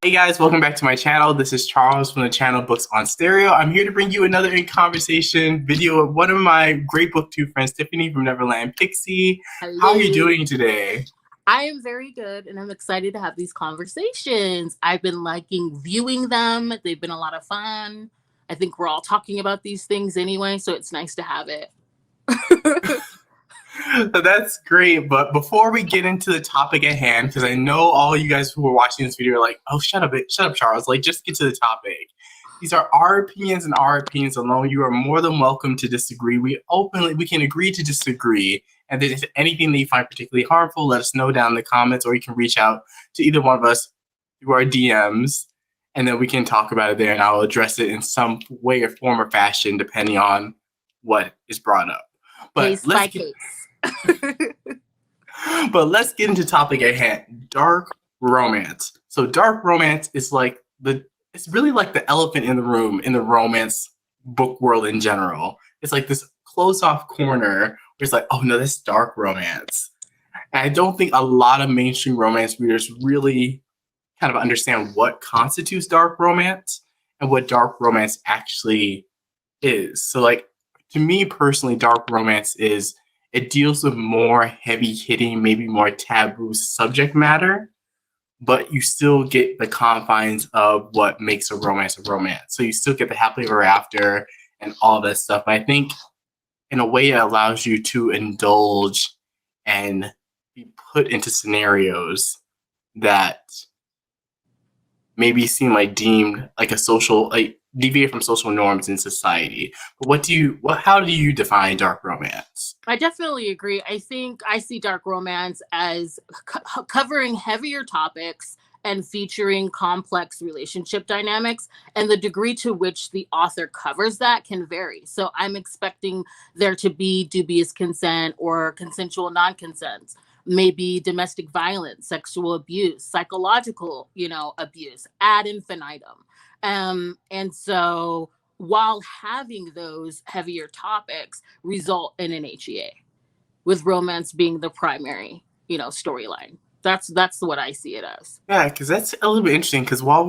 Hey guys, welcome back to my channel. This is Charles from the channel Books on Stereo. I'm here to bring you another in conversation video of one of my great booktube friends, Tiffany from Neverlandpixy. Hello. How are you doing today? I am very good, and I'm excited to have these conversations. I've been liking viewing them. They've been a lot of fun. I think we're all talking about these things anyway, so it's nice to have it. That's great, but before we get into the topic at hand, because I know all you guys who are watching this video are like, oh, shut up, Charles. Like, just get to the topic. These are our opinions and our opinions alone. You are more than welcome to disagree. We can agree to disagree. And if there's anything that you find particularly harmful, let us know down in the comments, or you can reach out to either one of us through our DMs, and then we can talk about it there, and I'll address it in some way or form or fashion, depending on what is brought up. But let's get into topic at hand. Dark romance. So dark romance is like it's really like the elephant in the room in the romance book world in general. It's like this closed off corner where it's like, oh no, that's dark romance. And I don't think a lot of mainstream romance readers really kind of understand what constitutes dark romance and what dark romance actually is. So like, to me personally, dark romance is, it deals with more heavy-hitting, maybe more taboo subject matter, but you still get the confines of what makes a romance a romance. So you still get the happily ever after and all that stuff. I think in a way it allows you to indulge and be put into scenarios that maybe seem like deemed like a social, like deviate from social norms in society. But how do you define dark romance? I definitely agree. I think I see dark romance as covering heavier topics and featuring complex relationship dynamics, and the degree to which the author covers that can vary. So I'm expecting there to be dubious consent or consensual non-consent, maybe domestic violence, sexual abuse, psychological, abuse ad infinitum. And so while having those heavier topics result in an HEA, with romance being the primary, storyline. That's what I see it as. Yeah, because that's a little bit interesting. Because while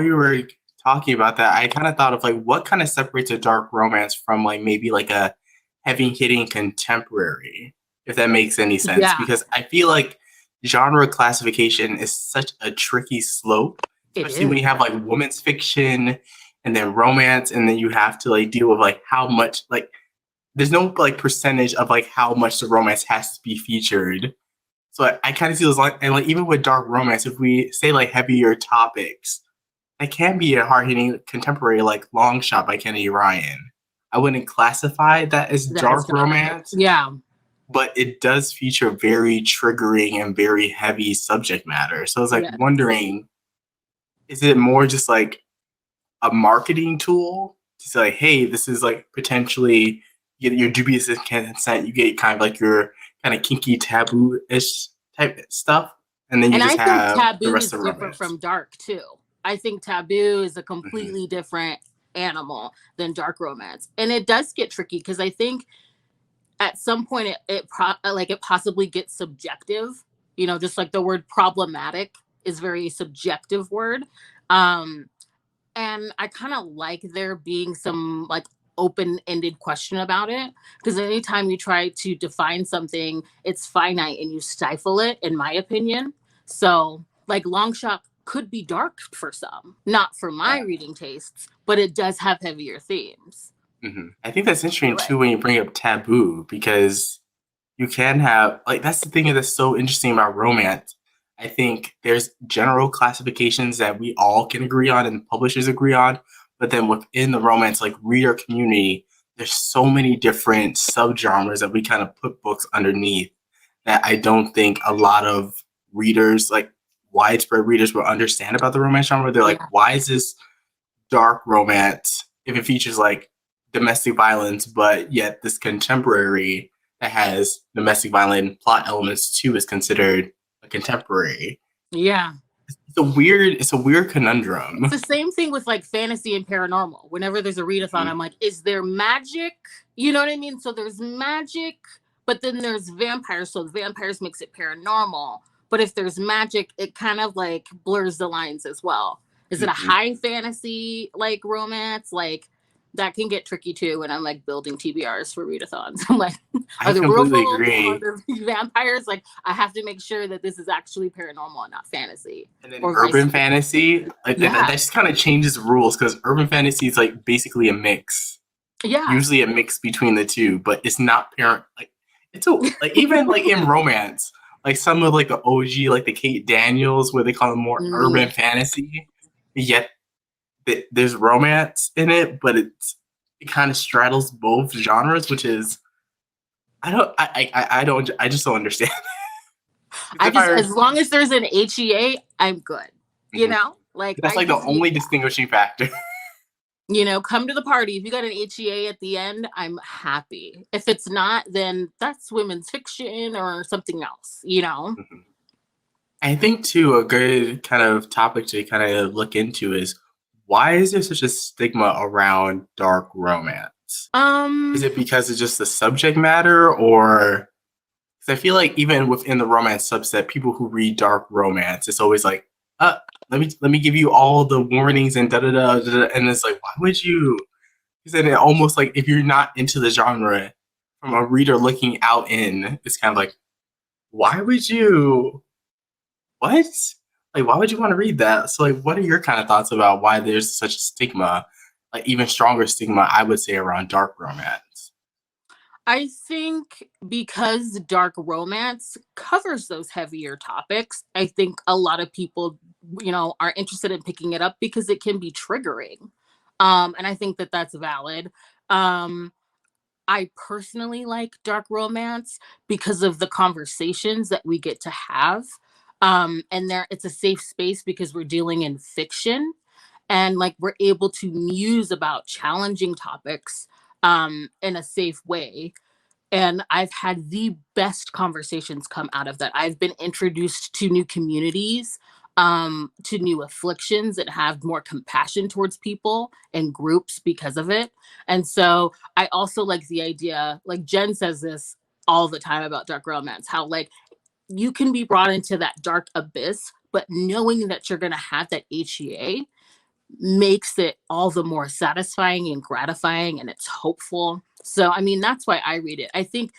you were talking about that, I kind of thought of like what kind of separates a dark romance from like maybe like a heavy-hitting contemporary, if that makes any sense. Yeah. Because I feel like genre classification is such a tricky slope, especially when you have like women's fiction and then romance, and then you have to like deal with like how much, like there's no like percentage of like how much the romance has to be featured. So I kind of feel like, and like even with dark romance, if we say like heavier topics, it can be a hard-hitting contemporary like Long Shot by Kennedy Ryan. I wouldn't classify that as dark romance. Yeah. But it does feature very triggering and very heavy subject matter. So I was like wondering, is it more just like a marketing tool to say like, hey, this is like potentially, you get your dubious consent, you get kind of like your kind of kinky taboo-ish type stuff, and then you just have taboo the rest is of different romance. from dark too. I think taboo is a completely different animal than dark romance, and it does get tricky because I think at some point it possibly gets subjective. Just like the word problematic is very subjective word, and I kind of like there being some like open-ended question about it, because anytime you try to define something, it's finite and you stifle it, in my opinion. So like Long Shot could be dark for some, not for my reading tastes, but it does have heavier themes. I think that's interesting too when you bring up taboo, because you can have like, that's the thing that's so interesting about romance. I think there's general classifications that we all can agree on and publishers agree on. But then within the romance, like reader community, there's so many different subgenres that we kind of put books underneath that I don't think a lot of readers, like widespread readers, will understand about the romance genre. They're like, why is this dark romance if it features like domestic violence, but yet this contemporary that has domestic violent plot elements too is considered a contemporary? Yeah. It's a weird conundrum. It's the same thing with like fantasy and paranormal. Whenever there's a readathon, I'm like, is there magic? You know what I mean? So there's magic, but then there's vampires. So the vampires makes it paranormal. But if there's magic, it kind of like blurs the lines as well. Is it a high fantasy like romance? Like that can get tricky too when I'm like building TBRs for readathons. I'm like, I are the completely werewolves? Are agree. the vampires? Like I have to make sure that this is actually paranormal and not fantasy. And then Or vice urban versa. fantasy, that Yeah. just kind of changes rules because urban fantasy is like basically a mix. Yeah. Usually a mix between the two, but it's not parent like it's a, like even like in romance, like some of like the OG like the Kate Daniels where they call it more urban fantasy, yet there's romance in it, but it kind of straddles both genres, which is I just don't understand. As long as there's an HEA, I'm good. You know, like that's like the only distinguishing factor. You know, come to the party. If you got an HEA at the end, I'm happy. If it's not, then that's women's fiction or something else, you know? I think too a good kind of topic to kind of look into is why is there such a stigma around dark romance? Is it because it's just the subject matter, or because I feel like even within the romance subset, people who read dark romance, it's always like, let me give you all the warnings and da da da da, and it's like, why would you? Because then it almost like if you're not into the genre, from a reader looking out in, it's kind of like, why would you? What? Like, why would you want to read that? So, like, what are your kind of thoughts about why there's such a stigma, like even stronger stigma, I would say, around dark romance? I think because dark romance covers those heavier topics, I think a lot of people, you know, are interested in picking it up because it can be triggering. And I think that that's valid. I personally like dark romance because of the conversations that we get to have. And it's a safe space because we're dealing in fiction and like we're able to muse about challenging topics in a safe way. And I've had the best conversations come out of that. I've been introduced to new communities, to new afflictions that have more compassion towards people and groups because of it. And so I also like the idea, like Jen says this all the time about dark romance, how like you can be brought into that dark abyss, but knowing that you're going to have that HEA makes it all the more satisfying and gratifying, and it's hopeful. So I mean that's why I read it. I think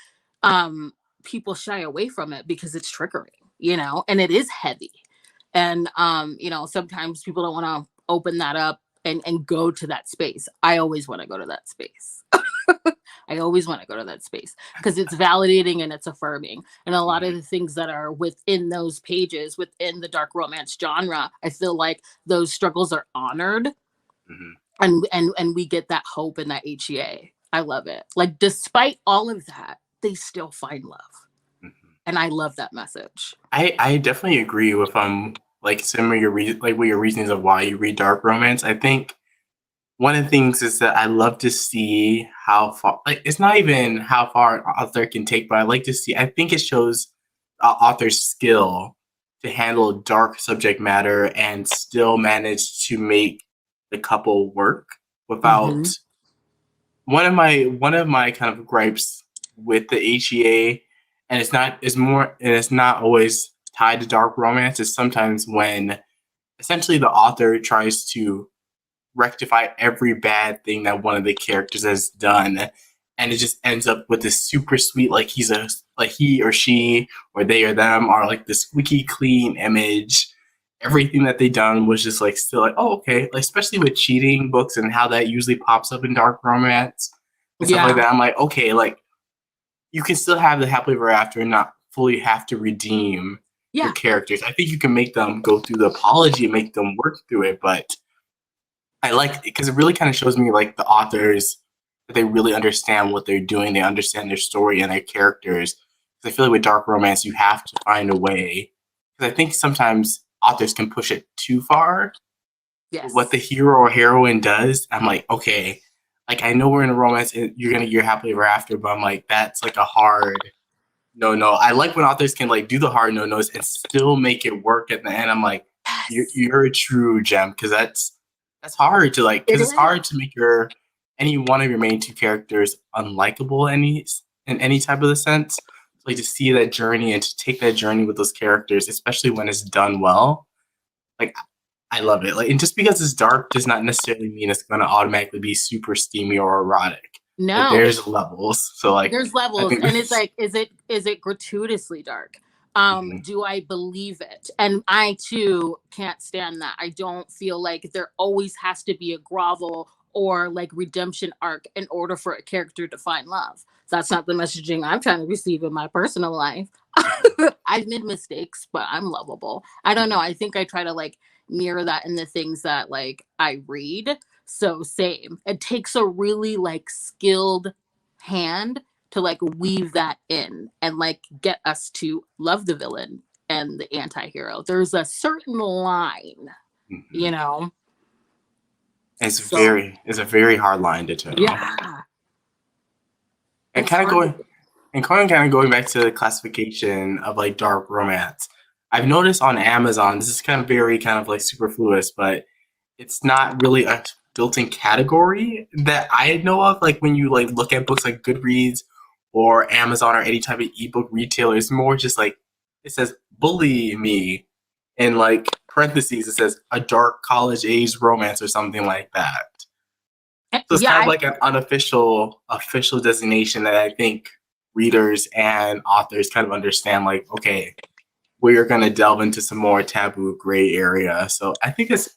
people shy away from it because it's triggering, you know, and it is heavy. And you know, sometimes people don't want to open that up and go to that space. I always want to go to that space. I always want to go to that space because it's validating and it's affirming. And a lot of the things that are within those pages, within the dark romance genre, I feel like those struggles are honored, and we get that hope and that HEA. I love it. Like despite all of that, they still find love. And I love that message. I definitely agree with like some of your like what your reasons of why you read dark romance. I think one of the things is that I love to see how far, like, it's not even how far an author can take, but I like to see, I think it shows author's skill to handle dark subject matter and still manage to make the couple work without one of my kind of gripes with the HEA, and it's not always tied to dark romance, is sometimes when essentially the author tries to rectify every bad thing that one of the characters has done, and it just ends up with this super sweet like he or she or they or them are like this squeaky clean image. Everything that they done was just like still like, oh okay, like, especially with cheating books and how that usually pops up in dark romance and stuff like that. I'm like, okay, like you can still have the happily ever after and not fully have to redeem your characters. I think you can make them go through the apology and make them work through it, but I like it because it really kind of shows me like the authors that they really understand what they're doing. They understand their story and their characters. Because I feel like with dark romance, you have to find a way. Because I think sometimes authors can push it too far. Yes. What the hero or heroine does, I'm like, okay, like I know we're in a romance and you're gonna get happily ever after, but I'm like, that's like a hard no. I like when authors can like do the hard no-nos and still make it work at the end. I'm like, you're a true gem, because that's hard to like, because it's hard to make any one of your main two characters unlikable in any type of the sense. Like to see that journey and to take that journey with those characters, especially when it's done well. Like I love it. Like, and just because it's dark does not necessarily mean it's going to automatically be super steamy or erotic. Like, No, there's levels. So, like, there's I levels, think and it's this. like, is it gratuitously dark? Mhm. Do I believe it? And I too can't stand that. I don't feel like there always has to be a grovel or like redemption arc in order for a character to find love. That's not the messaging I'm trying to receive in my personal life. I've made mistakes, but I'm lovable. I don't know. Mhm. I think I try to like mirror that in the things that like I read. So same. It takes a really like skilled hand to like weave that in and like get us to love the villain and the anti-hero. There's a certain line, you Mhm. know. It's So a very hard line to toe. yeah, And it's kind of hard to going do. and kind of going back to the classification of like dark romance. I've noticed on Amazon, this is kind of very kind of like superfluous, but it's not really a built-in category that I know of. Like when you like look at books like Goodreads or Amazon or any type of ebook retailer, it's more just like it says "bully me" in like parentheses. It says a dark college-age romance or something like that. So it's Yeah, kind of like an unofficial official designation that I think readers and authors kind of understand. Like, okay, we're gonna delve into some more taboo gray area. So I think it's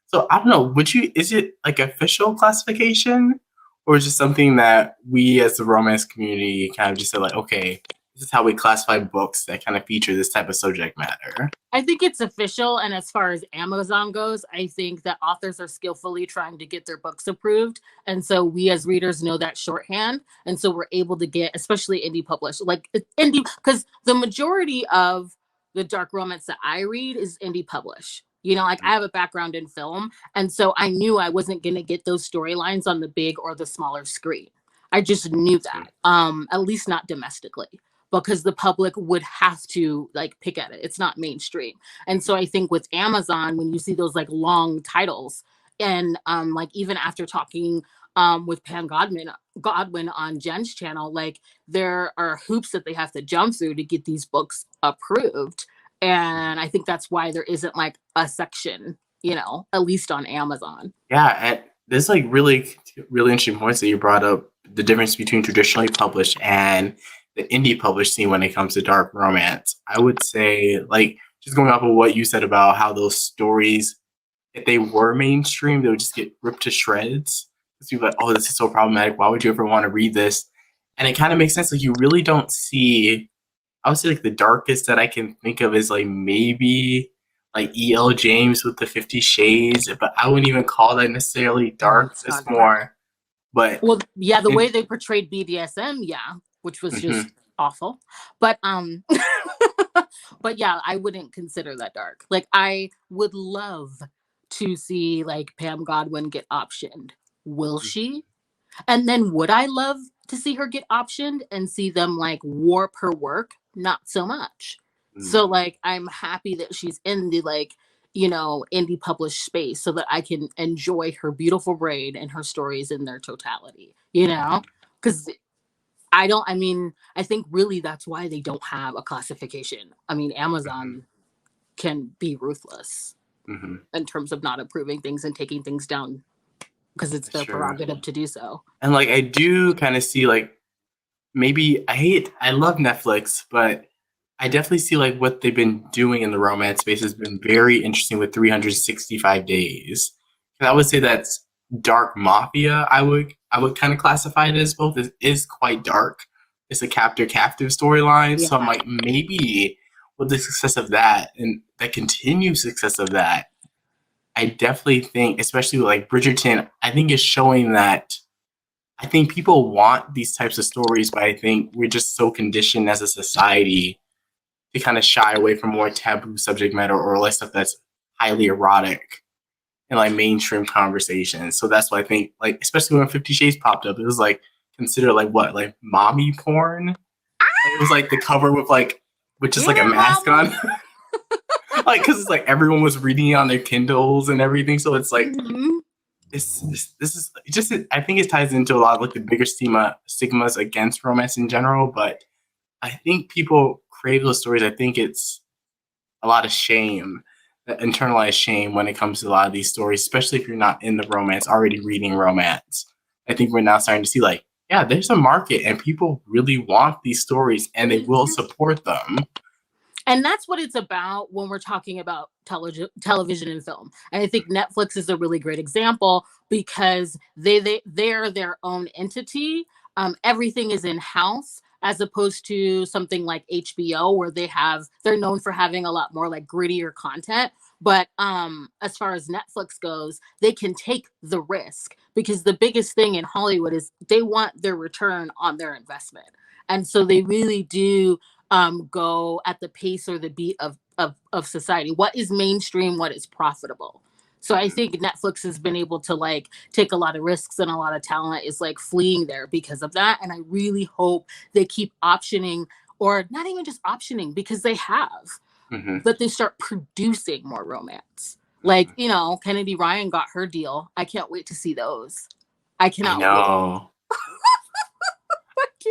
so I don't know, would you is it like official classification or is it something that we as the romance community kind of just said like, okay, this is how we classify books that kind of feature this type of subject matter? I think it's official. And as far as Amazon goes, I think that authors are skillfully trying to get their books approved. And so we as readers know that shorthand. And so we're able to get, especially indie published, like indie, because the majority of the dark romance that I read is indie published. You know, like I have a background in film. And so I knew I wasn't going to get those storylines on the big or the smaller screen. I just knew that, at least not domestically, because the public would have to like pick at it. It's not mainstream. And so I think with Amazon, when you see those like long titles, and like even after talking with Pam Godwin on Jen's channel, like there are hoops that they have to jump through to get these books approved. And I think that's why there isn't like a section, you know, at least on Amazon. Yeah, and there's like really interesting points that you brought up. The difference between traditionally published and the indie published scene when it comes to dark romance. I would say, like, just going off of what you said about how those stories, if they were mainstream, they would just get ripped to shreds. Because people are like, oh, this is so problematic. Why would you ever want to read this? And it kind of makes sense. Like, you really don't see. I would say like the darkest that I can think of is like maybe like E.L. James with the 50 Shades, but I wouldn't even call that necessarily Oh, dark. it's It's not dark. more, but Well, yeah, the way it, they portrayed BDSM, yeah, which was just mhm, awful. But but yeah, I wouldn't consider that dark. Like I would love to see like Pam Godwin get optioned. Will she? And then would I love to see her get optioned and see them like warp her work? Not so much. So mm, like I'm happy that she's in the like, you know, indie published space so that I can enjoy her beautiful brain and her stories in their totality, you know? Cuz I mean, I think really that's why they don't have a classification. I mean, mhm, Amazon can be ruthless mhm. in terms of not approving things and taking things down because it's That's their true. prerogative to do so. And like I do kind of see like maybe I love Netflix, but I definitely see like what they've been doing in the romance space has been very interesting with 365 days. And I would say that's dark mafia. I would kind of classify it as both. It is quite dark. It's a captor captive storyline. So I'm Yeah. like maybe with the success of that and the continued success of that, I definitely think, especially with like Bridgerton, I think is showing that I think people want these types of stories, but I think we're just so conditioned as a society to kind of shy away from more taboo subject matter or like stuff that's highly erotic in like mainstream conversations. So that's why I think like especially when 50 Shades popped up, it was like considered like what, like mommy porn? Like, it was like the cover with just like a Yeah, mask mama. on. Like because it's like everyone was reading it on their Kindles and everything. So it's like Mhm. this is just I think it ties into a lot of like the bigger stigmas against romance in general, but I think people crave those stories. I think it's a lot of shame the internalized shame when it comes to a lot of these stories, especially if you're not in the romance, already reading romance. I think we're now starting to see like, yeah, there's a market and people really want these stories and they will support them. And that's what it's about when we're talking about television and film. And I think Netflix is a really great example because they're their own entity. Everything is in house, as opposed to something like HBO where they're known for having a lot more like grittier content. But as far as Netflix goes, they can take the risk because the biggest thing in Hollywood is they want their return on their investment. And so they really do go at the pace or the beat of society. What is mainstream? What is profitable? So I think Netflix has been able to like take a lot of risks, and a lot of talent is like fleeing there because of that. And I really hope they keep optioning, or not even just optioning, because they have, but they start producing more romance. Like, you know, Kennedy Ryan got her deal. I can't wait to see those. I cannot wait.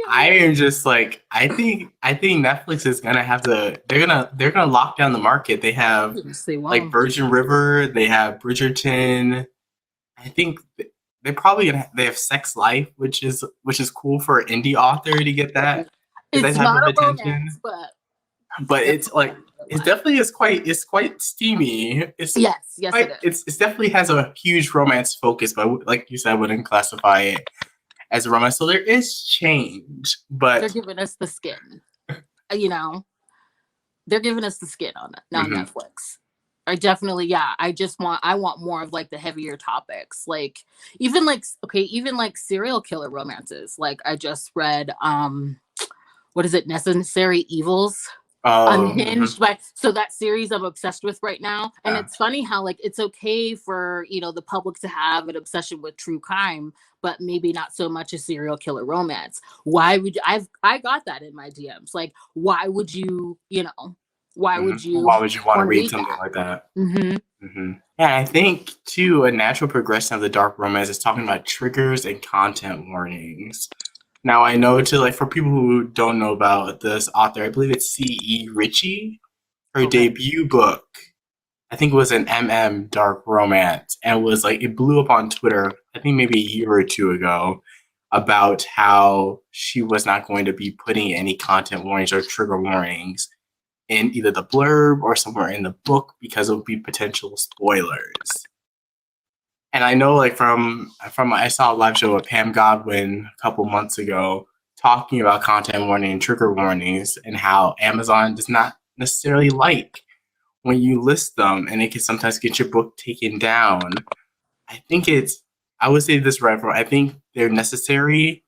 I am just like, I think Netflix is gonna have to. They're gonna lock down the market. They have like Virgin River. They have Bridgerton. I think they're probably they have Sex Life, which is cool for an indie author to get that. It's type not of a attention. romance, but it's like it's quite steamy. It's it definitely has a huge romance focus, but like you said, I wouldn't classify it as a romance. So there is change, but they're giving us the skin. You know, they're giving us the skin on Netflix. I definitely, I want more of like the heavier topics, like even like serial killer romances. Like I just read, what is it, Necessary Evils? Unhinged. So that series I'm obsessed with right now. And it's funny how like it's okay for, you know, the public to have an obsession with true crime, but maybe not so much a serial killer romance. Why would I got that in my DMs? Like, why would you, you know, why would you want to read something like that? Yeah, I think too a natural progression of the dark romance is talking about triggers and content warnings. Now, I know for people who don't know about this author, I believe it's C.E. Ritchie. Her debut book, I think it was an dark romance, and it blew up on Twitter, I think maybe a year or two ago, about how she was not going to be putting any content warnings or trigger warnings in either the blurb or somewhere in the book because it would be potential spoilers. And I know, like from I saw a live show with Pam Godwin a couple months ago talking about content warning and trigger warnings and how Amazon does not necessarily like when you list them, and it can sometimes get your book taken down. I would say this right. I think they're necessary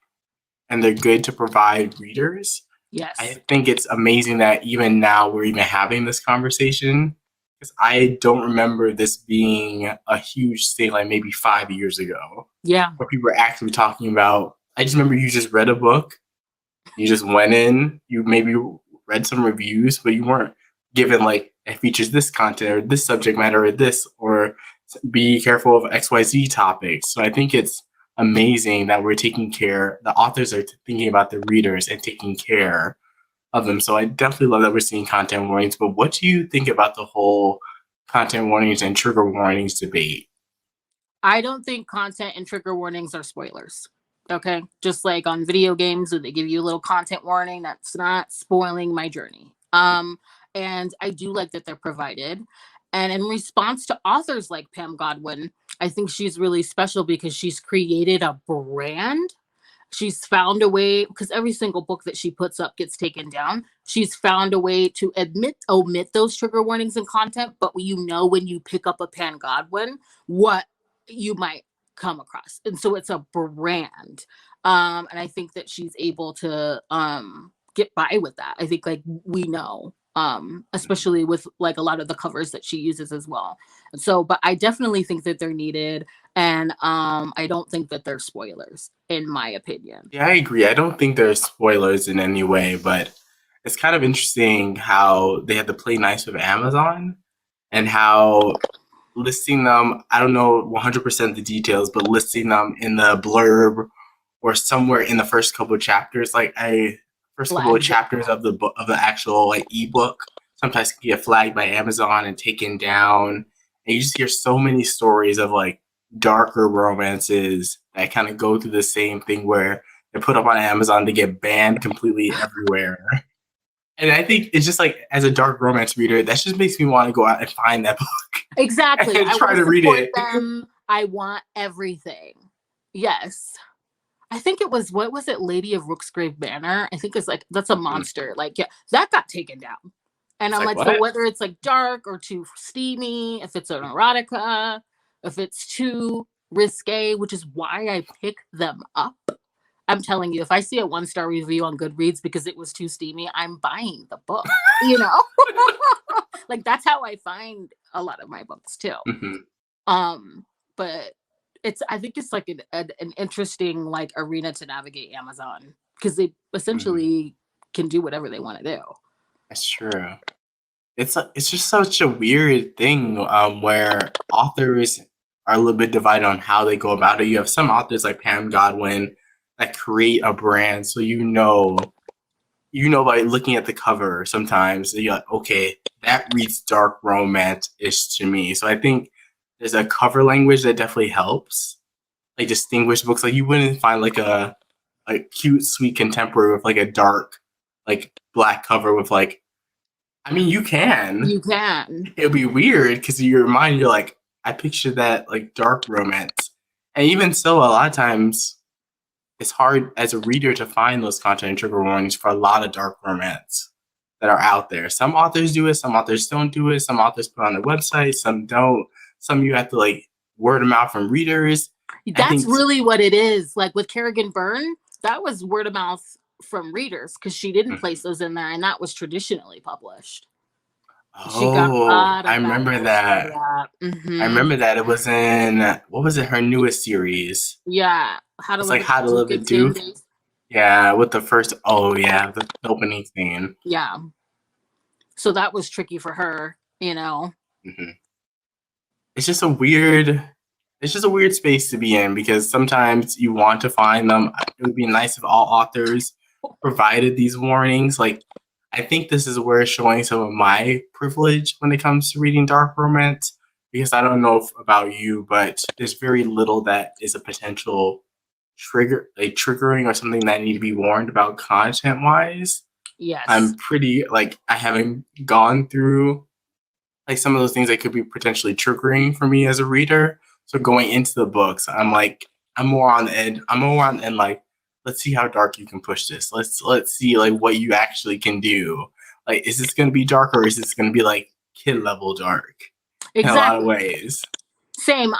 and they're good to provide readers. Yes. I think it's amazing that even now we're even having this conversation. Because I don't remember this being a huge thing like maybe 5 years ago. Yeah. Where people were actually talking about, I just remember you just read a book, you just went in, you maybe read some reviews, but you weren't given like, it features this content or this subject matter or be careful of XYZ topics. So I think it's amazing that we're the authors are thinking about the readers and taking care of them. So I definitely love that we're seeing content warnings. But what do you think about the whole content warnings and trigger warnings debate? I don't think content and trigger warnings are spoilers. Okay. Just like on video games, when they give you a little content warning, that's not spoiling my journey. And I do like that they're provided. And in response to authors like Pam Godwin, I think she's really special because she's created a brand. She's found a way, because every single book that she puts up gets taken down. She's found a way to omit those trigger warnings and content, but you know when you pick up a Pam Godwin, what you might come across. And so it's a brand. And I think that she's able to get by with that. I think like we know, especially with like a lot of the covers that she uses as well. So, but I definitely think that they're needed. And I don't think that they're spoilers, in my opinion. Yeah, I agree. I don't think they're spoilers in any way, but it's kind of interesting how they had to play nice with Amazon and how listing them, I don't know 100% the details, but listing them in the blurb or somewhere in the first couple of chapters, couple of chapters of the book, of the actual like ebook. sometimes can get flagged by Amazon and taken down. And you just hear so many stories of like darker romances that kind of go through the same thing where they're put up on Amazon to get banned completely everywhere. And I think it's just like, as a dark romance reader, that just makes me want to go out and find that book. Exactly. And I try want to read it. them. I want everything. Yes. I think it was, what was it, Lady of Rooksgrave Manor? I think it's like, that's a monster. Like, yeah, that got taken down. And I'm like, so whether it's like dark or too steamy, if it's an erotica, if it's too risque, which is why I pick them up. I'm telling you, if I see a 1-star review on Goodreads because it was too steamy, I'm buying the book, you know? Like, that's how I find a lot of my books too. But I think it's like an interesting like arena to navigate Amazon, because they essentially can do whatever they want to do. That's true. It's just such a weird thing where authors are a little bit divided on how they go about it. You have some authors like Pam Godwin that create a brand, so you know by looking at the cover sometimes you're like, okay, that reads dark romance-ish to me. So I think there's a cover language that definitely helps like distinguish books. Like you wouldn't find like a cute sweet contemporary with like a dark like black cover with like, I mean, you can. It'll be weird because in your mind you're like, I picture that like dark romance. And even so, a lot of times it's hard as a reader to find those content and trigger warnings for a lot of dark romance that are out there. Some authors do it, some authors don't do it, some authors put on their website, some don't. Some you have to like word of mouth from readers. That's really what it is. Like with Kerrigan Byrne, that was word of mouth from readers because she didn't place those in there, and that was traditionally published. I remember that. I remember that. It was in, what was it, her newest series? Yeah. How to Live with Duke. Yeah, with the first, the opening scene. Yeah. So that was tricky for her, you know. It's just a weird space to be in, because sometimes you want to find them. It would be nice if all authors provided these warnings. Like, I think this is where showing some of my privilege when it comes to reading dark romance, because I don't know about you, but there's very little that is a potential triggering or something that I need to be warned about content-wise. Yes. I'm pretty, like, I haven't gone through like some of those things that could be potentially triggering for me as a reader. So going into the books, I'm more on the end. Like, let's see how dark you can push this. Let's see like what you actually can do. Like, is this going to be dark, or is this going to be like kid level dark? Exactly. In a lot of ways. Same.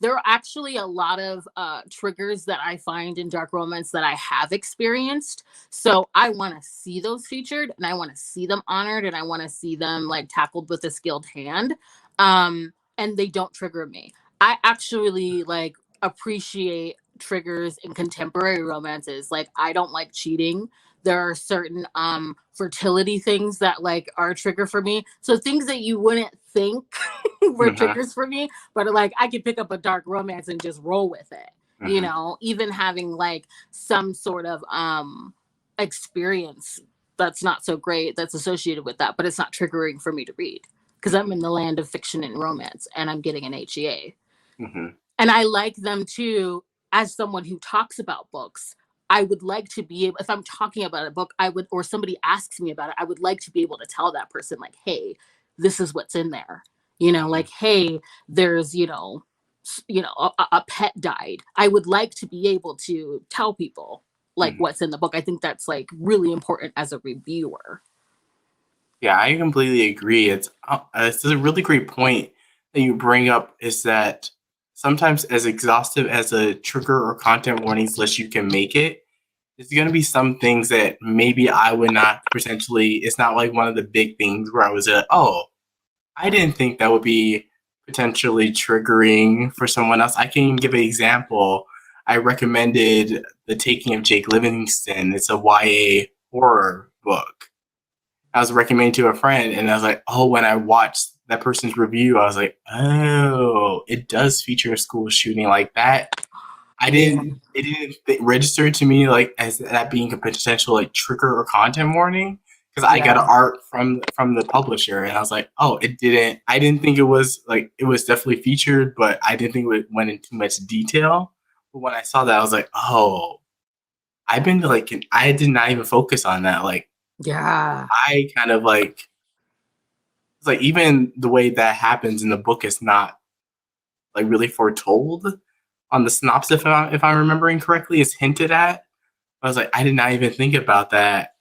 There are actually a lot of triggers that I find in dark romance that I have experienced. So I want to see those featured, and I want to see them honored, and I want to see them like tackled with a skilled hand. And they don't trigger me. I actually like appreciate triggers in contemporary romances. Like, I don't like cheating. There are certain fertility things that like are a trigger for me. So things that you wouldn't think were triggers for me, but like I could pick up a dark romance and just roll with it. You know, even having like some sort of experience that's not so great that's associated with that, but it's not triggering for me to read because I'm in the land of fiction and romance and I'm getting an HEA. And I like them too. As someone who talks about books, I would like to be able, if I'm talking about a book, or somebody asks me about it, I would like to be able to tell that person like, hey, this is what's in there. You know, like, hey, there's, a pet died. I would like to be able to tell people like what's in the book. I think that's like really important as a reviewer. Yeah, I completely agree. It's a really great point that you bring up, is that sometimes as exhaustive as a trigger or content warnings list you can make it, there's going to be some things that maybe I would not potentially, it's not like one of the big things where I was like, oh, I didn't think that would be potentially triggering for someone else. I can give an example. I recommended The Taking of Jake Livingston. It's a YA horror book. I was recommending to a friend, and I was like, oh, when I watched that person's review, I was like, oh, it does feature a school shooting like that. It didn't register to me like as that being a potential like trigger or content warning, because I got an art from the publisher, and I was like, oh, I didn't think it was like, it was definitely featured, but I didn't think it went into much detail. But when I saw that, I was like, oh, I've been like, I did not even focus on that. Like, Yeah. I kind of like, it's like even the way that happens in the book is not like really foretold on the synopsis, if I'm remembering correctly, is hinted at. I was like, I did not even think about that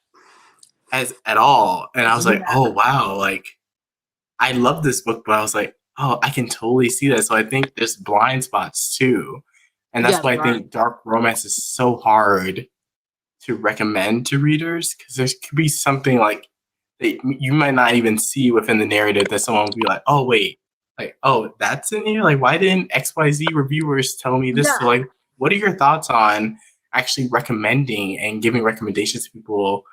as at all, and I was like, Yeah. oh wow, like I love this book, but I was like, oh, I can totally see that. So I think there's blind spots too, and that's Yeah, why I there are. think dark romance is so hard to recommend to readers, because there could be something like that you might not even see within the narrative that someone will be like, oh wait, like, oh, that's in here, like why didn't XYZ reviewers tell me this? So Yeah. like, what are your thoughts on actually recommending and giving recommendations to people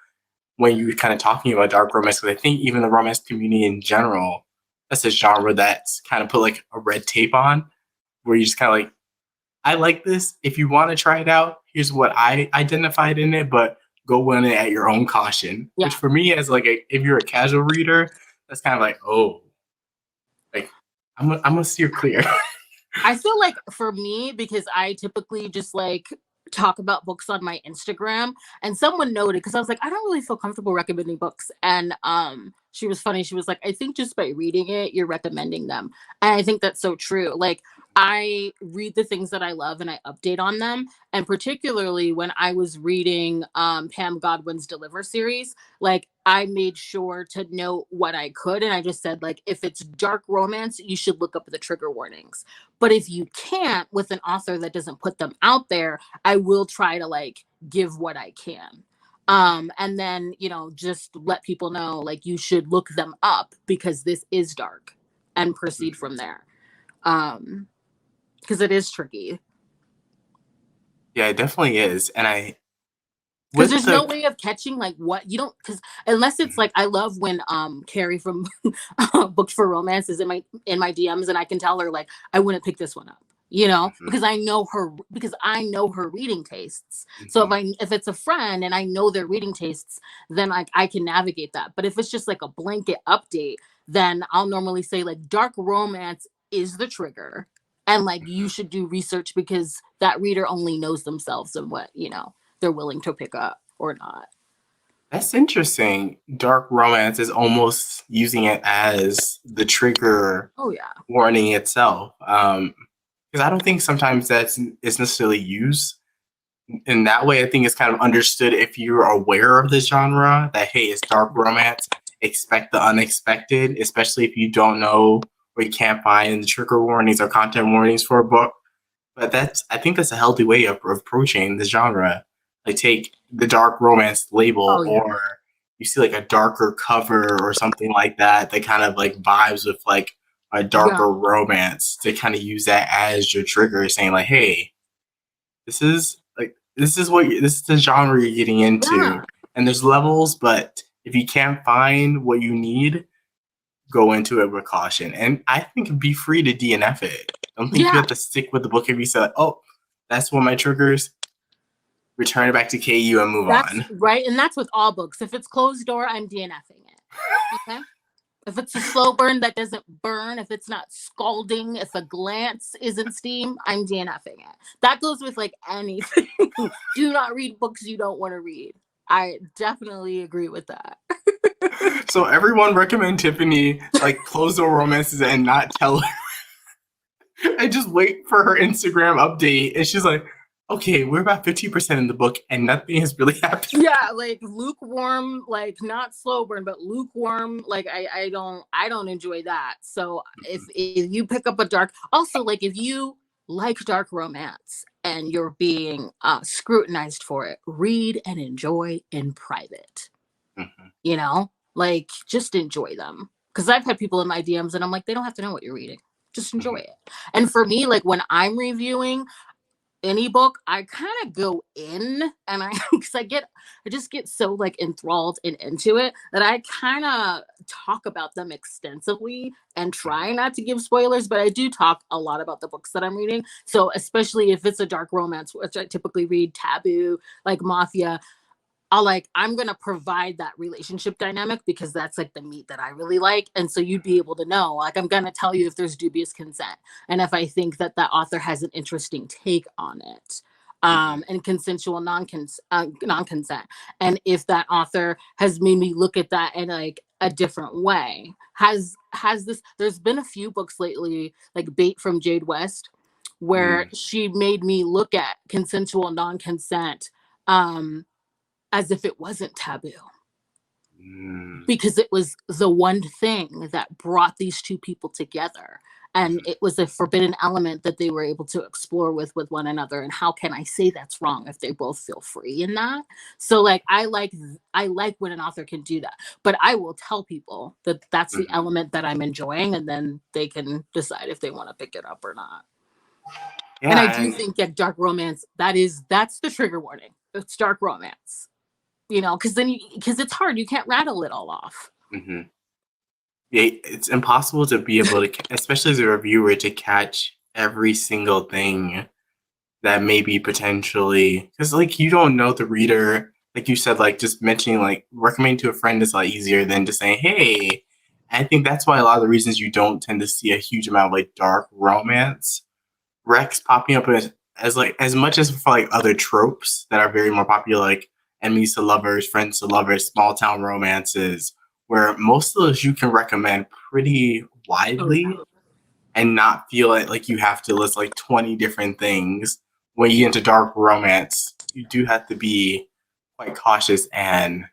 when you're kind of talking about dark romance? Because I think even the romance community in general, that's a genre that's kind of put like a red tape on, where you just kind of like, I like this. If you want to try it out, here's what I identified in it, but go in it at your own caution. Which Yeah. for me, as like if you're a casual reader, that's kind of like, oh, like I'm gonna steer clear. I feel like for me, because I typically just like talk about books on my Instagram, and someone noted, because I was like, I don't really feel comfortable recommending books. And she was funny. She was like, I think just by reading it, you're recommending them. And I think that's so true. Like, I read the things that I love and I update on them. And particularly when I was reading Pam Godwin's Deliver series, like I made sure to note what I could. And I just said, like, if it's dark romance, you should look up the trigger warnings. But if you can't with an author that doesn't put them out there, I will try to like give what I can. And then, just let people know, like, you should look them up because this is dark, and proceed from there. Because it is tricky. Yeah, it definitely is. And I Because with there's no the way of catching like what you don't, because unless it's like, I love when Carrie from Books for Romance is in my DMs, and I can tell her like I wouldn't pick this one up, because I know her reading tastes. So if it's a friend and I know their reading tastes, then like I can navigate that. But if it's just like a blanket update, then I'll normally say like dark romance is the trigger, and like you should do research because that reader only knows themselves and what they're willing to pick up or not. That's interesting. Dark romance is almost using it as the trigger Oh yeah. warning itself. Because I don't think sometimes it's necessarily used in that way. I think it's kind of understood if you're aware of the genre that, hey, it's dark romance. Expect the unexpected, especially if you don't know or you can't find the trigger warnings or content warnings for a book. But I think that's a healthy way of approaching the genre. Like take the dark romance label, Oh yeah. or you see like a darker cover or something like that that kind of like vibes with like a Yeah. darker romance, to kind of use that as your trigger, saying like, hey, this is this is the genre you're getting into. Yeah. And there's levels, but if you can't find what you need, go into it with caution. And I think be free to DNF it. I don't think you Yeah. have to stick with the book if you say, oh, that's one of my triggers. Return it back to KU and move That's on. right. And that's with all books. If it's closed door, I'm DNFing it. Okay. If it's a slow burn that doesn't burn, if it's not scalding, if a glance isn't steam, I'm DNFing it. That goes with like anything. Do not read books you don't want to read. I definitely agree with that. So everyone recommend Tiffany like close door romances and not tell her. And just wait for her Instagram update. And she's like, okay, we're about 50% in the book and nothing has really happened. Yeah, like lukewarm, like not slow burn, but lukewarm. Like I don't enjoy that. So if you pick up a dark, also like if you like dark romance and you're being scrutinized for it, read and enjoy in private. Like just enjoy them. Because I've had people in my DMs and I'm like, they don't have to know what you're reading. Just enjoy it. And for me, like when I'm reviewing any book, I kind of go in and because I just get so like enthralled and into it that I kind of talk about them extensively and try not to give spoilers, but I do talk a lot about the books that I'm reading. So especially if it's a dark romance, which I typically read, taboo, like Mafia, I'm gonna provide that relationship dynamic because that's like the meat that I really like. And so you'd be able to know, like, I'm gonna tell you if there's dubious consent and if I think that that author has an interesting take on it. Mhm. And consensual non-consent, and if that author has made me look at that in like a different way. Has this There's been a few books lately, like Bait from Jade West, where Mm. she made me look at consensual non-consent um as if it wasn't taboo, Mm. because it was the one thing that brought these two people together, and Mhm. it was a forbidden element that they were able to explore with one another. And how can I say that's wrong if they both feel free in that? So like I like when an author can do that, but I will tell people that that's the Mhm. element that I'm enjoying, and then they can decide if they want to pick it up or not. And I Yeah, do think that dark romance, that's the trigger warning. It's dark romance, because it's hard, you can't rattle it all off. mhm. Yeah, it's impossible to be able to, especially as a reviewer, to catch every single thing that may be potentially, because like you don't know the reader. Like you said, like just mentioning like recommending to a friend is a lot easier than just saying, "Hey." I think that's why a lot of the reasons you don't tend to see a huge amount of like dark romance Rex popping up as like as much as for like other tropes that are very more popular, like enemies to lovers, friends to lovers, small town romances, where most of those you can recommend pretty Oh yeah. widely and not feel like you have to list like 20 different things. When you get into dark romance, you do have to be quite cautious and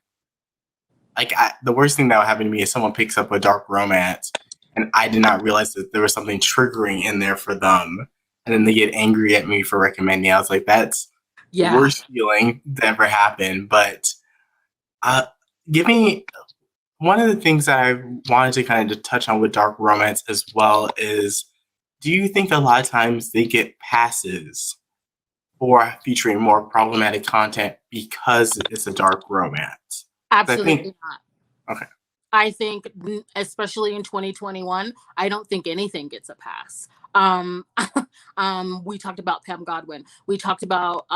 the worst thing that would happen to me is someone picks up a dark romance and I did not realize that there was something triggering in there for them. And then they get angry at me for recommending. I was like, that's the Yeah, worst feeling that ever happened. But uh, giving one of the things that I wanted to kind of touch on with dark romance as well is, do you think a lot of times they get passes for featuring more problematic content because it's a dark romance? 'Cause I think, absolutely not. okay. I think, especially in 2021, I don't think anything gets a pass. Um, we talked about Pam Godwin. We talked about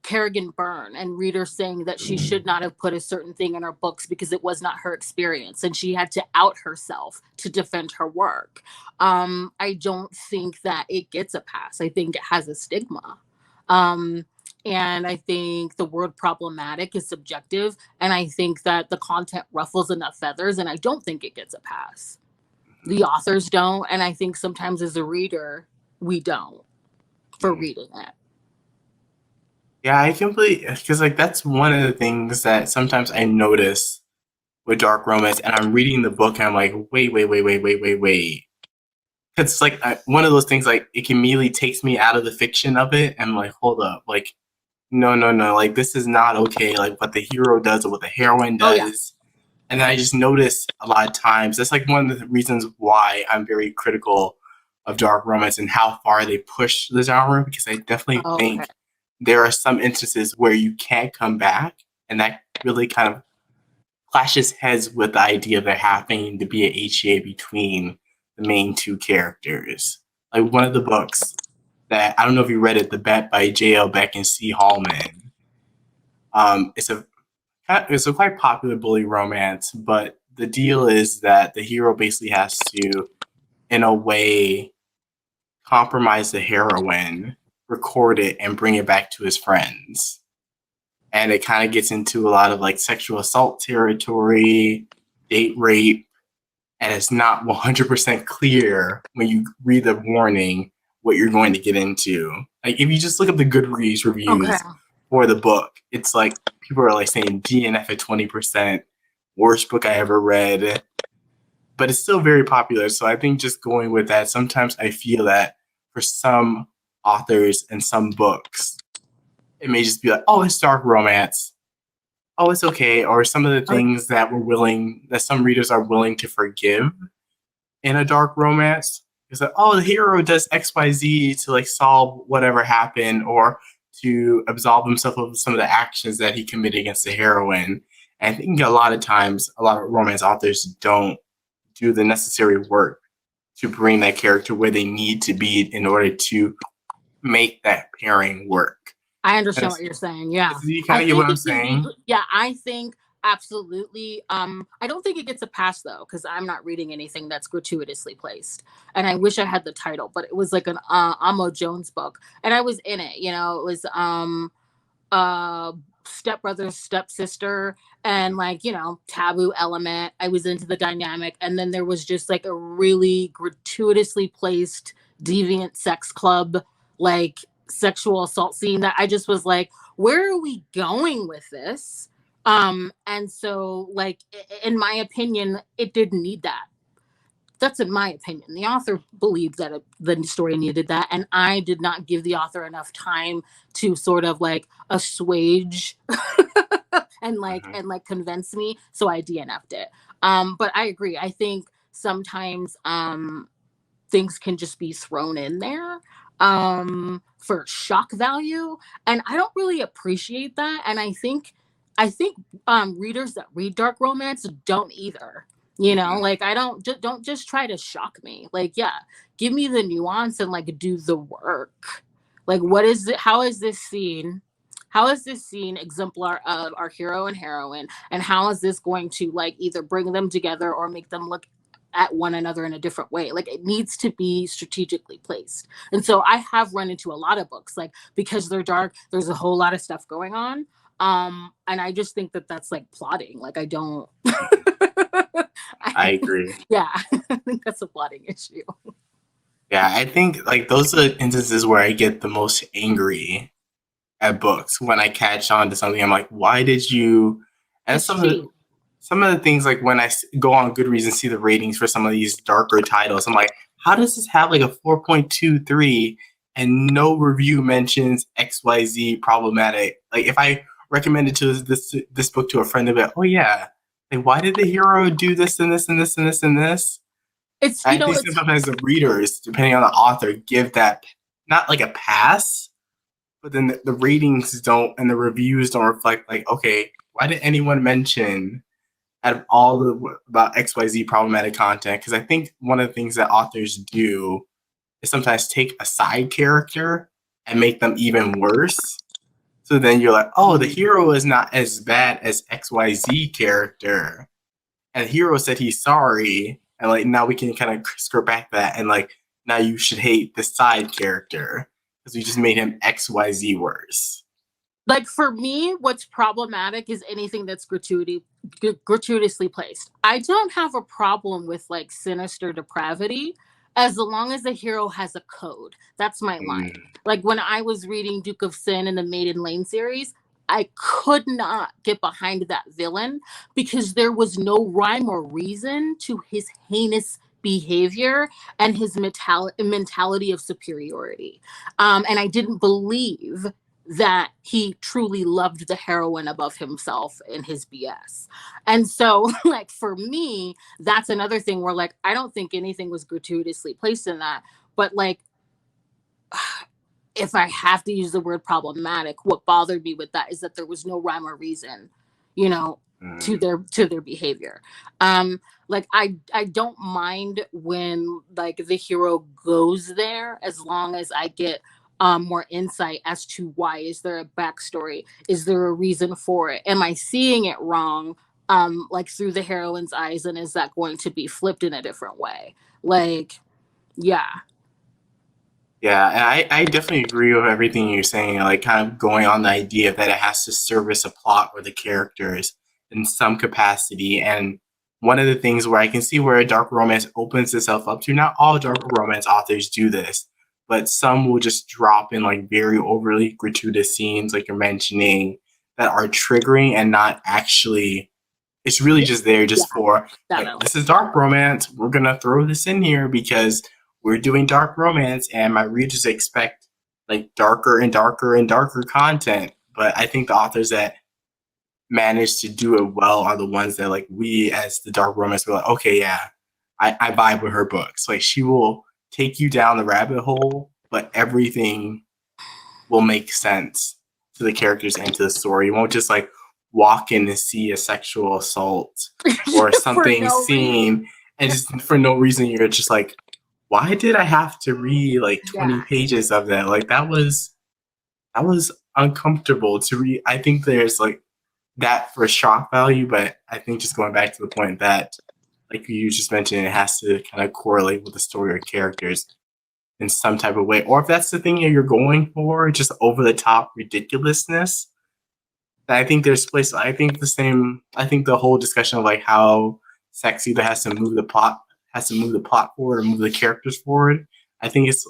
Kerrigan Byrne, and readers saying that she should not have put a certain thing in her books because it was not her experience, and she had to out herself to defend her work. I don't think that it gets a pass. I think it has a stigma. Um, and I think the word problematic is subjective, and I think that the content ruffles enough feathers, and I don't think it gets a pass. The authors don't, and I think sometimes as a reader, we don't for Mhm. reading it. Yeah, I completely, because like that's one of the things that sometimes I notice with dark romance, and I'm reading the book and I'm like, wait, wait, wait, wait, wait, wait, wait. It's like one of those things like it immediately takes me out of the fiction of it, and I'm like, hold up, like no, no, no, like this is not okay. Like what the hero does or what the heroine Oh yeah. does, and then I just notice a lot of times that's like one of the reasons why I'm very critical of dark romance and how far they push the genre, because I definitely Okay. think there are some instances where you can't come back, and that really kind of clashes heads with the idea of there having to be an HEA between the main two characters. Like one of the books that I don't know if you read it, The Bet by J.L. Beck and C. Hallman. It's a quite popular bully romance, but the deal is that the hero basically has to, in a way, compromise the heroine, record it, and bring it back to his friends. And it kind of gets into a lot of like sexual assault territory, date rape, and it's not 100% clear when you read the warning what you're going to get into. Like if you just look up the Goodreads Okay. reviews for the book, it's like people are like saying DNF at 20%, worst book I ever read, but it's still very popular. So I think just going with that, sometimes I feel that for some authors and some books, it may just be like, oh, it's dark romance. Oh, it's okay. Or some of the Okay. things that some readers are willing to forgive in a dark romance is that, oh, the hero does XYZ to like solve whatever happened or to absolve himself of some of the actions that he committed against the heroine. And I think a lot of times a lot of romance authors don't do the necessary work to bring that character where they need to be in order to make that pairing work. I understand what you're saying. Yeah. You kind I of get what think I'm it can be, saying. yeah, I think absolutely. I don't think it gets a pass though, because I'm not reading anything that's gratuitously placed. And I wish I had the title, but it was like an Amo Jones book. And I was in it, it was uh stepbrother, stepsister, and like, taboo element. I was into the dynamic. And then there was just like a really gratuitously placed deviant sex club, like sexual assault scene that I just was like, where are we going with this? And so like in my opinion, it didn't need that. That's in my opinion. The author believed that the story needed that, and I did not give the author enough time to sort of like assuage Mhm. and like convince me. So I DNF'd it. But I agree. I think sometimes things can just be thrown in there for shock value, and I don't really appreciate that. And I think readers that read dark romance don't either. Mhm. Like I don't just try to shock me. Like, yeah, give me the nuance and like do the work. Like, what is it? How is this scene? How is this scene exemplar of our hero and heroine? And how is this going to like either bring them together or make them look at one another in a different way? Like it needs to be strategically placed. And so I have run into a lot of books like because they're dark, there's a whole lot of stuff going on. And I just think that that's like plotting. Like I don't I I, agree. yeah, I think that's a plotting issue. Yeah, I think like those are the instances where I get the most angry at books when I catch on to something. I'm like, why did you? And It's cheap. some of the things like when I go on Goodreads and see the ratings for some of these darker titles, I'm like, how does this have like a 4.23 and no review mentions XYZ problematic? Like if I recommended to this book to a friend, they'd be like, oh yeah, like why did the hero do this and this and this and this and this? It's I think it's sometimes the readers, depending on the author, give that not like a pass, but then the ratings don't and the reviews don't reflect like, okay, why did anyone mention out of all the about XYZ problematic content? Because I think one of the things that authors do is sometimes take a side character and make them even worse. So then you're like, oh, the hero is not as bad as XYZ character. And the hero said he's sorry. And like now we can kind of skirt back that and like now you should hate the side character because we just made him XYZ worse. like for me, what's problematic is anything that's gratuitously placed. I don't have a problem with like sinister depravity as long as the hero has a code. That's my line. Mm. Like when I was reading Duke of Sin in the Maiden Lane series, I could not get behind that villain because there was no rhyme or reason to his heinous behavior and his mentality of superiority. And I didn't believe that he truly loved the heroine above himself in his BS. And so, like, for me, that's another thing where, like, I don't think anything was gratuitously placed in that. But, like, if I have to use the word problematic, what bothered me with that is that there was no rhyme or reason, you know, to Mm. their behavior. Like I don't mind when like the hero goes there as long as I get more insight as to why. Is there a backstory? Is there a reason for it? Am I seeing it wrong? Like through the heroine's eyes, and is that going to be flipped in a different way? Like, yeah. Yeah, and I definitely agree with everything you're saying, like kind of going on the idea that it has to service a plot or the characters in some capacity. And one of the things where I can see where a dark romance opens itself up to, not all dark romance authors do this, but some will just drop in like very overly gratuitous scenes, like you're mentioning, that are triggering and not actually it's really just there Yeah, just for like definitely. this is dark romance. We're gonna throw this in here because we're doing dark romance, and my readers expect like darker and darker and darker content. But I think the authors that manage to do it well are the ones that like we as the dark romance we're like, okay, yeah, I vibe with her books. Like she will take you down the rabbit hole, but everything will make sense to the characters and to the story. You won't just like walk in and see a sexual assault or For something no reason. seen and just for no reason you're just like, why did I have to read like Yeah. 20 pages of that? Like that was uncomfortable to read. I think there's like that for shock value, but I think just going back to the point that, like you just mentioned, it has to kind of correlate with the story or characters in some type of way. Or if that's the thing you're going for, just over the top ridiculousness, I think there's place. I think the same. I think the whole discussion of like how sex either has to move the plot forward or move the characters forward. I think it's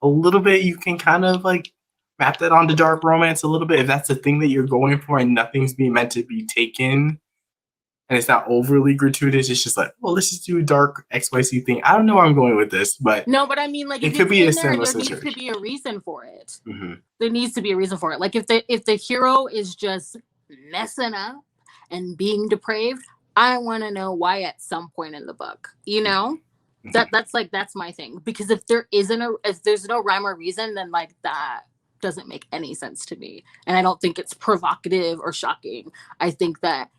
a little bit. You can kind of like map that onto dark romance a little bit if that's the thing that you're going for and nothing's being meant to be taken and it's not overly gratuitous. It's just like, well, let's just do a dark XYZ thing. I don't know where I'm going with this, but no, but I mean, like, it if could it's be a in there, similar there needs situation. to be a reason for it. Mm-hmm. There needs to be a reason for it. Like, if the hero is just messing up and being depraved, I want to know why at some point in the book. You know, that's my thing. Because if there's no rhyme or reason, then like that doesn't make any sense to me, and I don't think it's provocative or shocking. I think that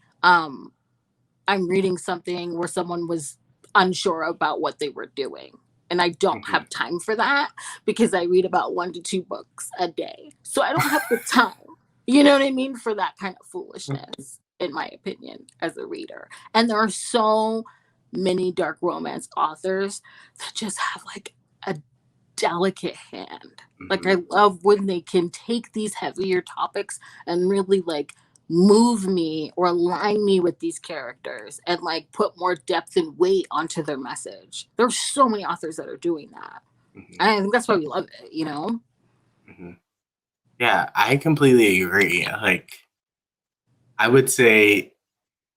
I'm reading something where someone was unsure about what they were doing. And I don't have time for that because I read about 1 to 2 books a day. So I don't have the time, you know what I mean, for that kind of foolishness, in my opinion, as a reader. And there are so many dark romance authors that just have like a delicate hand. Like, I love when they can take these heavier topics and really like move me or align me with these characters and like put more depth and weight onto their message. There's so many authors that are doing that. And I think that's why we love it, you know? Yeah, I completely agree. Like, I would say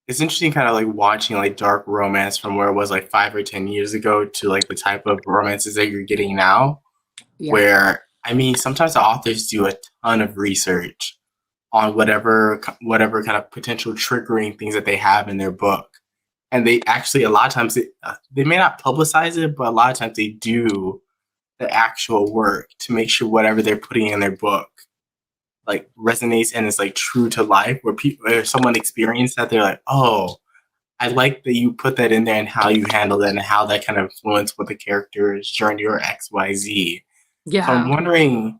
it's interesting kind of like watching like dark romance from where it was like 5 or 10 years ago to like the type of romances that you're getting now. Yeah. Where, I mean, sometimes the authors do a ton of research on whatever kind of potential triggering things that they have in their book. And they actually, a lot of times, they may not publicize it, but a lot of times they do the actual work to make sure whatever they're putting in their book like resonates and is like true to life, where people, or someone experienced that, they're like, oh, I like that you put that in there and how you handle that and how that kind of influenced what the character's journey or XYZ. Yeah. So I'm wondering,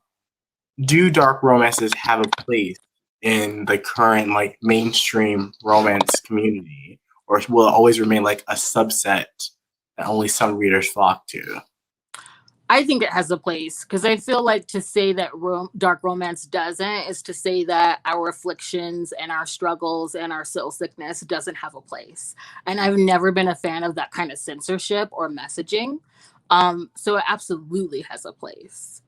do dark romances have a place in the current like mainstream romance community, or will it always remain like a subset that only some readers flock to? I think it has a place because I feel like to say that dark romance doesn't is to say that our afflictions and our struggles and our soul sickness doesn't have a place. And I've never been a fan of that kind of censorship or messaging. So it absolutely has a place.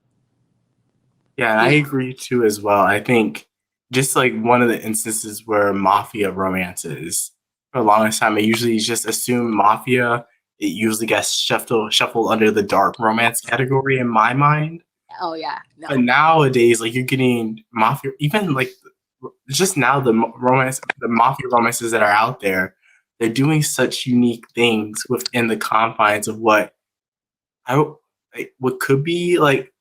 Yeah, I agree too as well. I think just like one of the instances where mafia romances, for the longest time, I usually just assume mafia. It usually gets shuffled under the dark romance category in my mind. Oh yeah, no. But nowadays, like you're getting mafia, even like just now the mafia romances that are out there, they're doing such unique things within the confines of what what could be like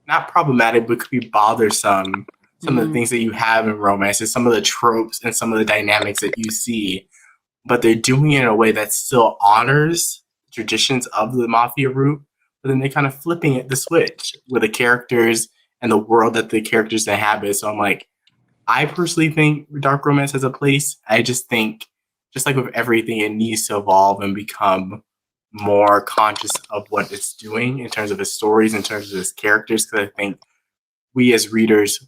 not problematic, but could be bothersome. Some of the things that you have in romances, some of the tropes and some of the dynamics that you see, but they're doing it in a way that still honors the traditions of the mafia route, but then they're kind of flipping it the switch with the characters and the world that the characters inhabit. So I'm like, I personally think dark romance has a place. I just think, just like with everything, it needs to evolve and become more conscious of what it's doing in terms of its stories, in terms of its characters. Because I think we as readers,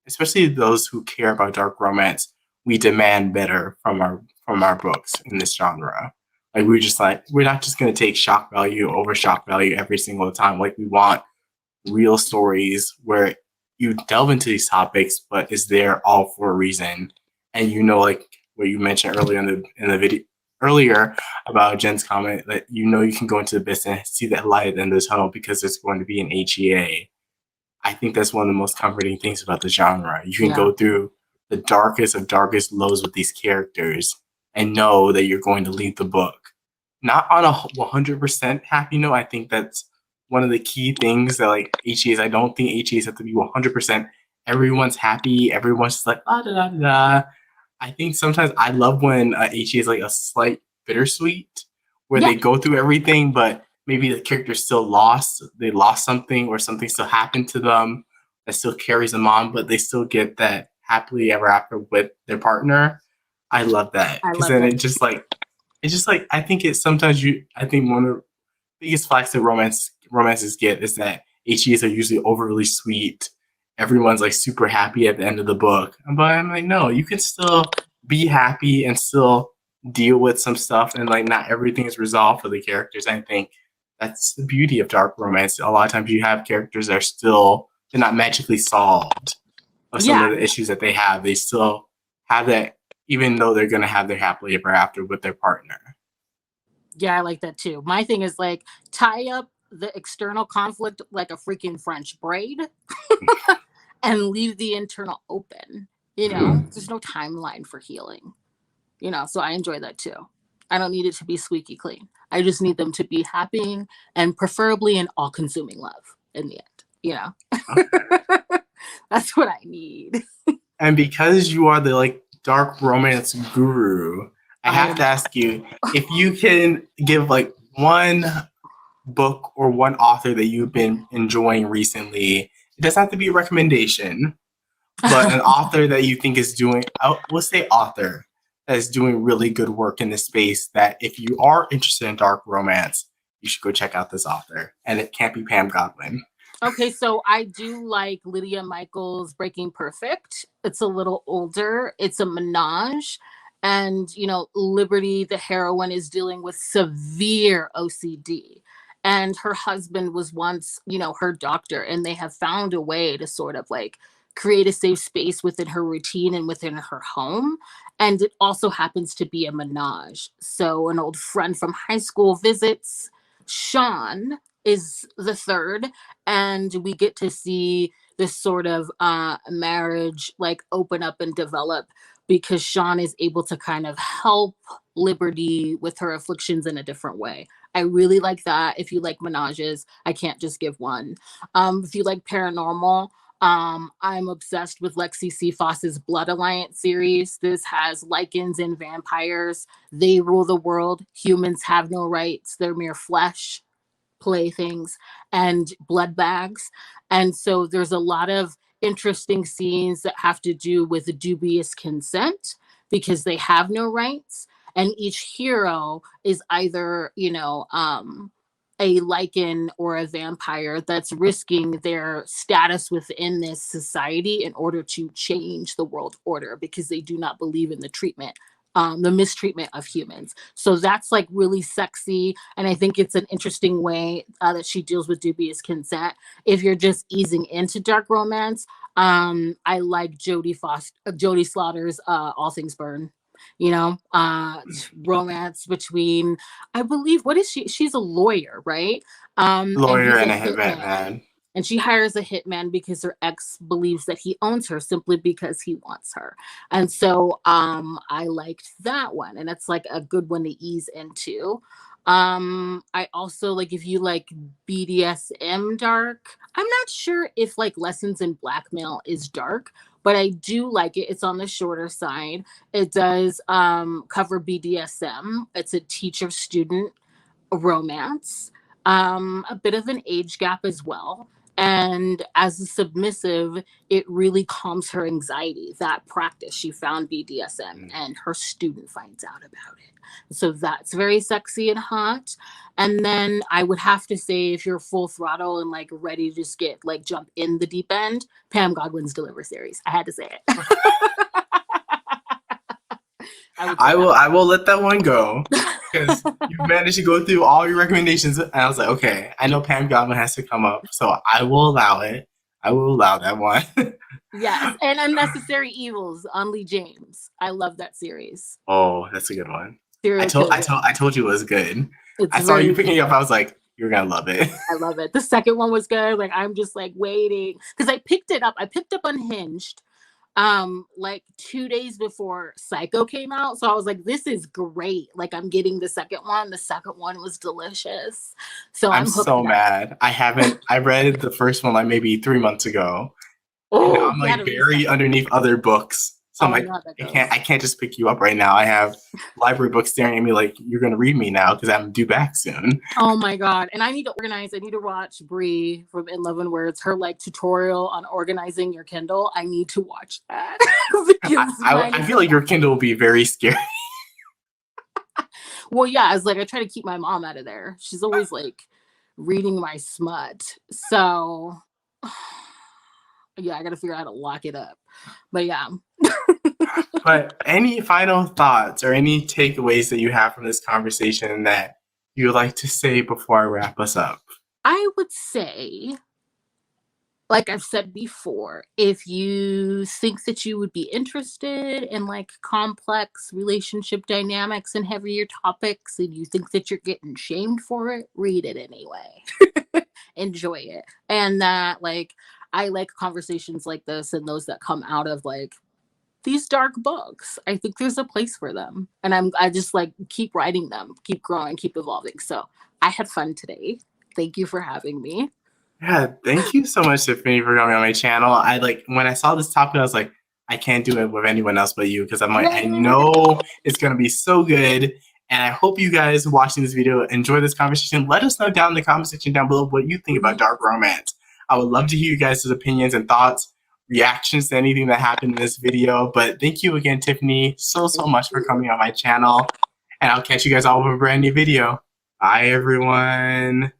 especially those who care about dark romance, we demand better from our books in this genre. Like we're not just going to take shock value over shock value every single time. Like we want real stories where you delve into these topics, but is there all for a reason. And like what you mentioned earlier in the video earlier about Jen's comment, that you can go into the abyss and see that light at the end of the tunnel because there's going to be an HEA. I think that's one of the most comforting things about the genre. You can go through the darkest of darkest lows with these characters and know that you're going to leave the book not on a 100% happy note. I think that's one of the key things that like HEAs. I don't think HEAs have to be 100%. Everyone's happy. Everyone's just like da da da da. I think sometimes I love when HEA is like a slight bittersweet, where they go through everything, but maybe the character's still lost. They lost something, or something still happened to them that still carries them on, but they still get that happily ever after with their partner. I love that I because love then that. it's just like I think it's sometimes I think one of the biggest flags that romances get is that HEs are usually overly sweet. Everyone's like super happy at the end of the book, but I'm like, no, you can still be happy and still deal with some stuff, and like not everything is resolved for the characters. I think that's the beauty of dark romance. A lot of times you have characters that are still they're not magically solved of some Yeah. of the issues that they have. They still have that, even though they're gonna have their happily ever after with their partner. Yeah, I like that too. My thing is like tie up the external conflict like a freaking French braid and leave the internal open. You know, there's no timeline for healing. You know, so I enjoy that too. I don't need it to be squeaky clean. I just need them to be happy and preferably an all consuming love in the end. You know, Okay. that's what I need. And because you are the like dark romance guru, I have to ask you if you can give like one book or one author that you've been enjoying recently. It doesn't have to be a recommendation, but an author that you think is doing, we'll say author, that is doing really good work in this space, that if you are interested in dark romance, you should go check out this author. And it can't be Pam Godwin. Okay, so I do like Lydia Michaels' Breaking Perfect. It's a little older. It's a menage. And, you know, Liberty, the heroine, is dealing with severe OCD. And her husband was once, you know, her doctor. And they have found a way to sort of like create a safe space within her routine and within her home. And it also happens to be a menage. So an old friend from high school visits. Sean is the third, and we get to see this sort of marriage like open up and develop because Sean is able to kind of help Liberty with her afflictions in a different way. I really like that. If you like menages, I can't just give one. If you like paranormal, I'm obsessed with Lexi C. Foss's Blood Alliance series. This has lichens and vampires. They rule the world. Humans have no rights. They're mere flesh, playthings, and blood bags. And so there's a lot of interesting scenes that have to do with dubious consent because they have no rights. And each hero is either, you know, a lichen or a vampire that's risking their status within this society in order to change the world order because they do not believe in the mistreatment of humans. So that's like really sexy. And I think it's an interesting way that she deals with dubious consent. If you're just easing into dark romance, I like Jodie Slaughter's All Things Burn. You know, romance between, I believe, what is she? She's a lawyer, right? And Lawyer he's a and a hitman hitman. man. And she hires a hitman because her ex believes that he owns her simply because he wants her. And so I liked that one. And it's like a good one to ease into. I also like if you like BDSM dark. I'm not sure if like Lessons in Blackmail is dark, but I do like it. It's on the shorter side. It does cover BDSM. It's a teacher student romance, a bit of an age gap as well. And as a submissive, it really calms her anxiety. That practice, she found BDSM and her student finds out about it. So that's very sexy and hot. And then I would have to say, if you're full throttle and like ready to just get like jump in the deep end, Pam Godwin's Deliver series. I had to say it. I will let that one go because you managed to go through all your recommendations, and I was like, okay, I know Pam Godwin has to come up, so I will allow it. I will allow that one. Yes, and Unnecessary Evils on Lee James. I love that series. Oh, that's a good one. Serial I told you it was good. It's I saw you picking good. it up. I was like, you're gonna love it. I love it. The second one was good. Like I'm just like waiting because I picked it up. I picked up Unhinged like 2 days before Psycho came out. So I was like, this is great. Like I'm getting the second one. The second one was delicious. So I'm so mad. I read the first one like maybe 3 months ago. And Oh, I'm like very underneath other books. So I'm Oh my like, god, that goes. I can't just pick you up right now. I have library books staring at me like you're gonna read me now because I'm due back soon. Oh my god. And I need to organize. I need to watch Bree from In Love and Words, her like tutorial on organizing your Kindle. I need to watch that. Because I feel like your Kindle will be very scary. well, yeah, it's like I try to keep my mom out of there. She's always like reading my smut. So yeah, I gotta figure out how to lock it up. But yeah. But any final thoughts or any takeaways that you have from this conversation that you would like to say before I wrap us up? I would say, like I've said before, if you think that you would be interested in like complex relationship dynamics and heavier topics and you think that you're getting shamed for it, read it anyway. Enjoy it. And that like I like conversations like this and those that come out of like these dark books. I think there's a place for them. And I just like keep writing them, keep growing, keep evolving. So I had fun today. Thank you for having me. Yeah, thank you so much, Tiffany, for coming on my channel. I like when I saw this topic, I was like, I can't do it with anyone else but you because I'm like, I know it's gonna be so good. And I hope you guys watching this video enjoy this conversation. Let us know down in the comment section down below what you think about dark romance. I would love to hear you guys' opinions and thoughts, reactions to anything that happened in this video. But thank you again, Tiffany, so much for coming on my channel. And I'll catch you guys all with a brand new video. Bye, everyone.